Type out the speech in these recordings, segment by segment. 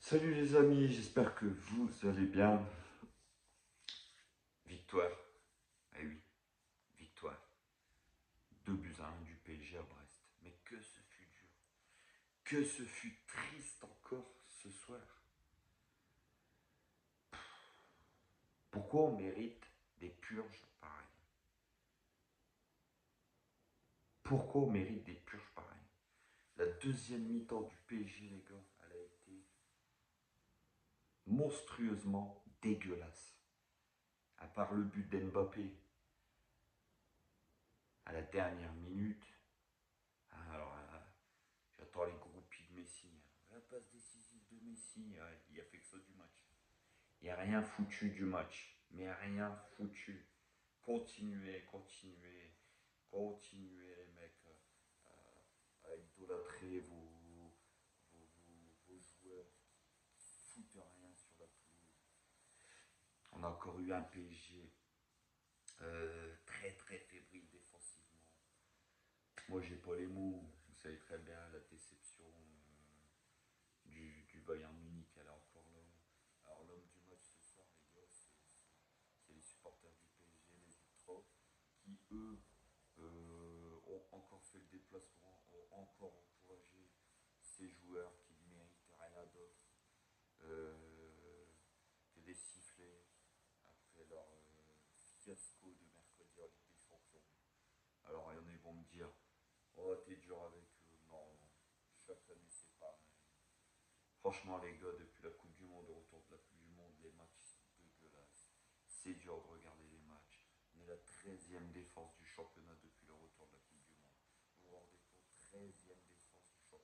Salut les amis, j'espère que vous allez bien. Victoire, eh oui, victoire. 2-1 du PSG à Brest. Mais que ce fut dur, que ce fut triste encore ce soir. Pourquoi on mérite des purges pareilles? Pourquoi on mérite des purges pareilles? La deuxième mi-temps du PSG, les gars, elle a été monstrueusement dégueulasse. À part le but d'Mbappé à la dernière minute. Alors, j'attends les groupies de Messi. La passe décisive de Messi, il a fait que ça du match. Il n'y a rien foutu du match. Mais rien foutu. Continuez, continuez, continuez les mecs à idolâtrer vos joueurs qui foutent rien sur la pelouse. On a encore eu un PSG très très fébrile défensivement. Moi j'ai pas les mots, vous savez très bien la déception du Bayern Munich, elle est encore là. Alors l'homme du match ce soir, les gars, c'est les supporters du PSG, les ultras, qui eux ont encore fait le déplacement, ont encore encouragé ces joueurs qui ne méritent rien d'autre euh, que des sifflets après leur fiasco de mercredi en Ligue des Champions. Alors il y en a qui vont me dire, oh t'es dur avec eux, non, chaque année c'est pareil. Franchement, les gars, depuis la Coupe du Monde, au retour de la Coupe du Monde, les matchs sont dégueulasses. C'est dur de regarder les matchs. On est la 13e défense du championnat depuis le retour de la Coupe du Monde. Vous vous rendez compte, 13e défense du championnat pour un club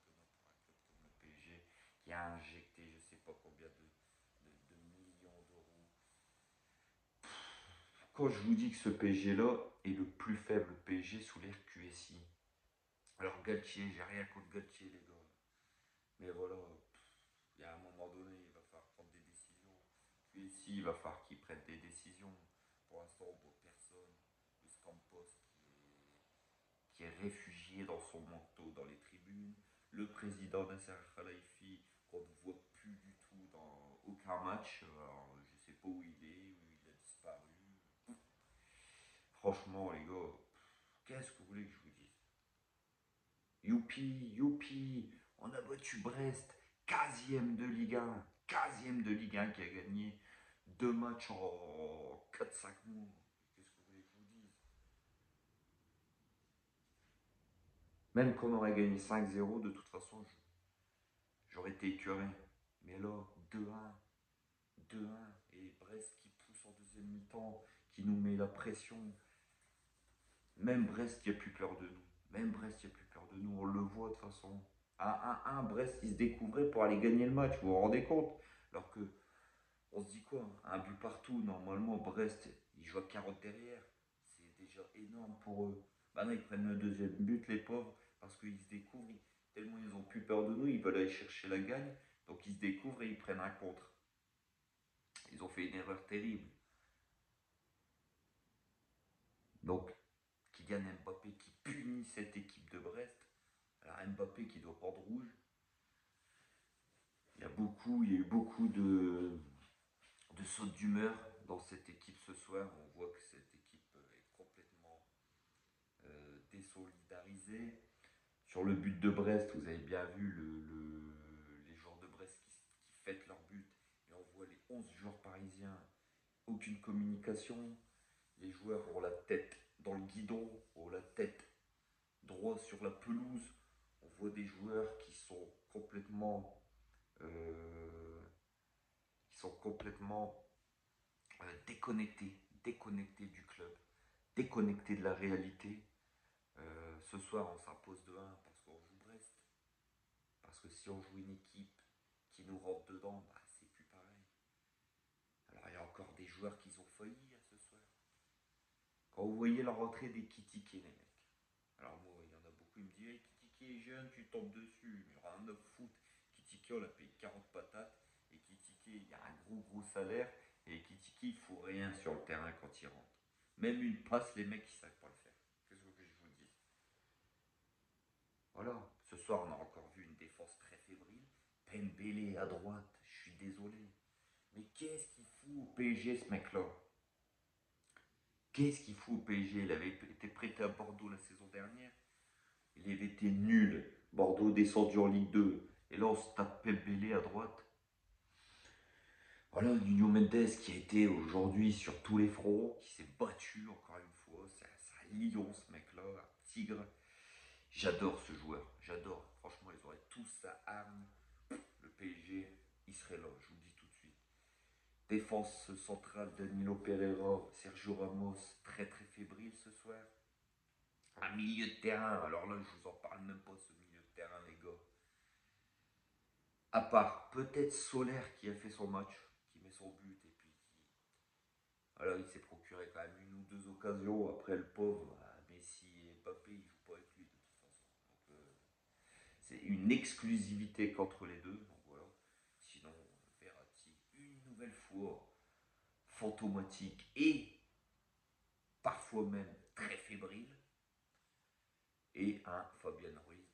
comme le PSG qui a injecté je ne sais pas combien de millions d'euros. Quand je vous dis que ce PSG-là est le plus faible PSG sous l'ère QSI. Alors Galtier, j'ai rien contre Galtier, les gars. Mais voilà, il y a un moment donné, il va falloir prendre des décisions. Puis ici, il va falloir qu'il prenne des décisions. Pour l'instant, on voit personne. Le Campos qui est réfugié dans son manteau dans les tribunes. Le président Nasser Khalifi qu'on ne voit plus du tout dans aucun match. Alors, je ne sais pas où il est, où il a disparu. Franchement, les gars, qu'est-ce que vous voulez que je vous dise? Youpi, youpi, on a battu Brest, 15e de Ligue 1, 15e de Ligue 1 qui a gagné deux matchs en 4-5 mois. Qu'est-ce que vous voulez que je vous dise? Même qu'on aurait gagné 5-0, de toute façon, j'aurais été écœuré. Mais là, 2-1, 2-1, et Brest qui pousse en deuxième mi-temps, qui nous met la pression. Même Brest qui a plus peur de nous. Même Brest qui a plus peur de nous, on le voit de toute façon. À 1-1, Brest, il se découvrait pour aller gagner le match, vous vous rendez compte? Alors que, on se dit quoi? Un but partout, normalement, Brest, ils jouent à 40 derrière. C'est déjà énorme pour eux. Bah non, ils prennent le deuxième but, les pauvres, parce qu'ils se découvrent, tellement ils ont plus peur de nous, ils veulent aller chercher la gagne, donc ils se découvrent et ils prennent un contre. Ils ont fait une erreur terrible. Donc, Kylian Mbappé qui punit cette équipe de Brest. Alors Mbappé qui doit prendre rouge. Il y a eu beaucoup de sautes d'humeur dans cette équipe ce soir. On voit que cette équipe est complètement désolidarisée. Sur le but de Brest, vous avez bien vu les joueurs de Brest qui fêtent leur but. Et on voit les 11 joueurs parisiens. Aucune communication. Les joueurs ont la tête dans le guidon, ont la tête droit sur la pelouse. On voit des joueurs euh, qui sont complètement déconnectés du club, déconnectés de la réalité. Ce soir, on s'impose de 1 parce qu'on joue Brest. Parce que si on joue une équipe qui nous rentre dedans, bah, c'est plus pareil. Alors il y a encore des joueurs qui ont failli à ce soir. Quand vous voyez la rentrée des Kitike, les mecs. Alors moi, il y en a beaucoup, ils me disent hey, Kitike est jeune, tu tombes dessus. Mais rien à foutre. Kitike, on l'a payé 40 patates. Et Kitike, il y a un gros salaire. Et Kitike, il faut rien sur le terrain quand il rentre. Même une passe, les mecs, ils savent pas le faire. Qu'est-ce que je vous dis? Voilà. Ce soir, on a encore vu une défense très fébrile. Pembele à droite, je suis désolé. Mais qu'est-ce qu'il fout au PSG ce mec-là? Qu'est-ce qu'il fout au PSG? Il avait été prêté à Bordeaux la saison dernière. Il avait été nul. Bordeaux descendu en Ligue 2. Et là, on se tape Pembele à droite. Voilà, Nuno Mendes qui a été aujourd'hui sur tous les fronts, qui s'est battu encore une fois. C'est un lion ce mec-là, un tigre. J'adore ce joueur, j'adore. Franchement, ils auraient tous sa arme. Le PSG, il serait là, je vous le dis tout de suite. Défense centrale, Danilo Pereira, Sergio Ramos, très très fébrile ce soir. Un milieu de terrain, alors là, je vous en parle même pas, ce milieu de terrain, les gars. À part peut-être Solaire qui a fait son match, qui met son but et puis qui. Voilà, il s'est procuré quand même une ou deux occasions. Après, le pauvre, Messi et Mbappé, ils jouent pas avec lui de toute façon. Donc, c'est une exclusivité qu'entre les deux. Donc voilà. Sinon, Verratti, une nouvelle fois, fantomatique et parfois même très fébrile. Et un Fabian Ruiz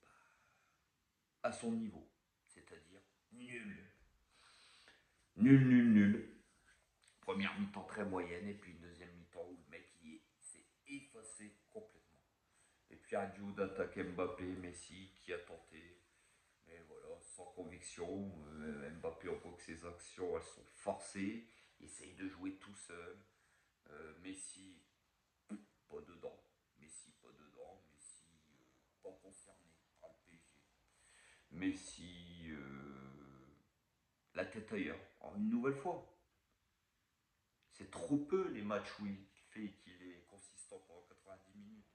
à son niveau, c'est-à-dire nul. Nul, nul, nul. Première mi-temps très moyenne et puis une deuxième mi-temps où le mec s'est effacé complètement. Et puis un duo d'attaque Mbappé, Messi qui a tenté, mais voilà, sans conviction. Mbappé, on voit que ses actions elles sont forcées, il essaye de jouer tout seul. Messi, pas dedans. Messi, pas dedans. Messi, pas concerné par le PSG. Messi, la tête ailleurs, une nouvelle fois. C'est trop peu les matchs où il fait qu'il est consistant pendant 90 minutes.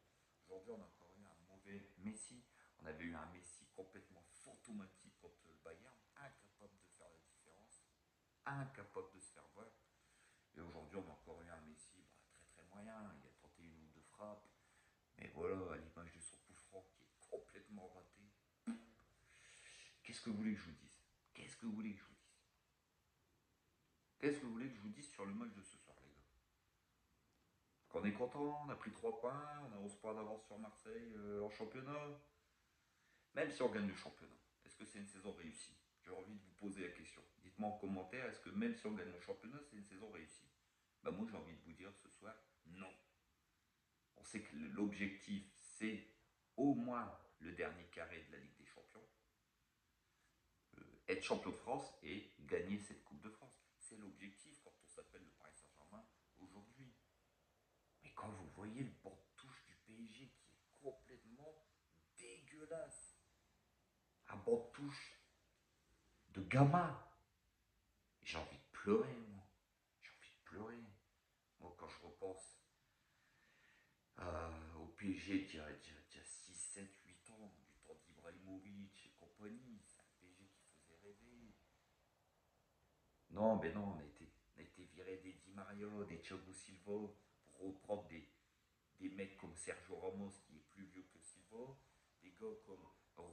Aujourd'hui, on a encore eu un mauvais Messi. On avait eu un Messi complètement fantomatique contre le Bayern, incapable de faire la différence, incapable de se faire voir. Et aujourd'hui, on a encore eu un Messi très très moyen. Il a tenté une ou deux frappes. Mais voilà, à l'image de son coup franc qui est complètement raté. Qu'est-ce que vous voulez que je vous dise? Qu'est-ce que vous voulez que je vous dise? Qu'est-ce que vous voulez que je vous dise sur le match de ce soir, les gars? Qu'on est content, on a pris 3 points, on a 11 points d'avance sur Marseille en championnat. Même si on gagne le championnat, est-ce que c'est une saison réussie? J'ai envie de vous poser la question. Dites-moi en commentaire, est-ce que même si on gagne le championnat, c'est une saison réussie? Bah moi j'ai envie de vous dire ce soir, non. On sait que l'objectif, c'est au moins le dernier carré de la Ligue des Champions, être champion de France et gagner cette Coupe de France. C'est l'objectif quand on s'appelle le Paris Saint-Germain aujourd'hui. Mais quand vous voyez le banc de touche du PSG qui est complètement dégueulasse, un banc de touche de gamin, j'ai envie de pleurer, moi. J'ai envie de pleurer. Moi, quand je repense au PSG d'il y a 6, 7, 8 ans, du temps d'Ibrahimovic et compagnie, c'est un PSG qui faisait rêver. Non, mais non, on a été viré des Di Maria, des Thiago Silva, pour reprendre des mecs comme Sergio Ramos, qui est plus vieux que Silva, des gars comme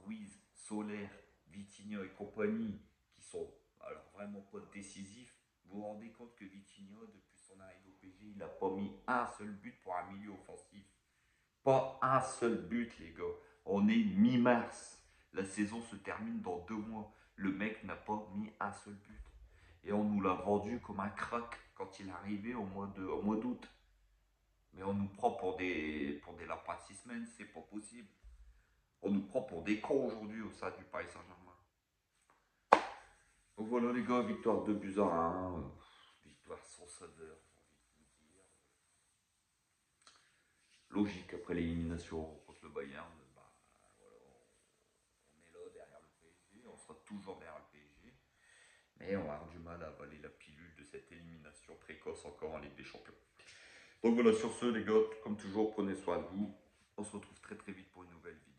Ruiz, Soler, Vitinha et compagnie, qui sont alors vraiment pas décisifs. Vous vous rendez compte que Vitinha, depuis son arrivée au PSG, il n'a pas mis un seul but pour un milieu offensif. Pas un seul but, les gars. On est mi-mars. La saison se termine dans 2 mois. Le mec n'a pas mis un seul but. Et on nous l'a vendu comme un crack quand il est arrivé au mois d'août. Mais on nous prend pour des lapins de 6 semaines, c'est pas possible. On nous prend pour des cons aujourd'hui au sein du Paris Saint-Germain. Donc voilà les gars, victoire 2-1. Victoire sans saveur, j'ai envie de vous dire. Logique après l'élimination contre le Bayern, voilà, on est là derrière le PSG, on sera toujours derrière le PSG. Mais on va avoir du mal à avaler la pilule de cette élimination précoce encore en Ligue des Champions. Donc voilà, sur ce les gars, comme toujours, prenez soin de vous. On se retrouve très très vite pour une nouvelle vidéo.